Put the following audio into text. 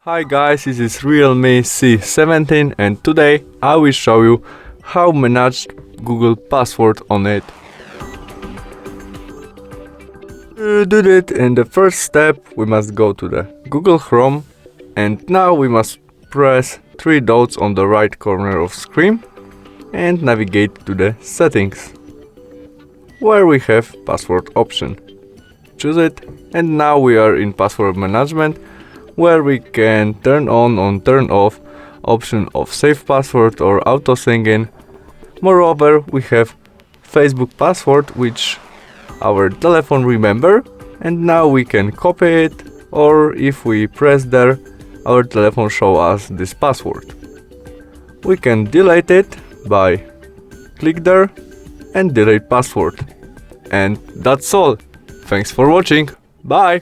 Hi guys, this is REALME C17 and today I will show you how manage Google password on it. To do that, in the first step we must go to the Google Chrome and now we must press 3 dots on the right corner of screen and navigate to the settings where we have password option. Choose it and now we are in password management, where we can turn on or turn off option of save password or auto sign-in. Moreover, we have Facebook password which our telephone remember, and now we can copy it, or if we press there, our telephone show us this password. We can delete it by click there and delete password. And that's all. Thanks for watching. Bye!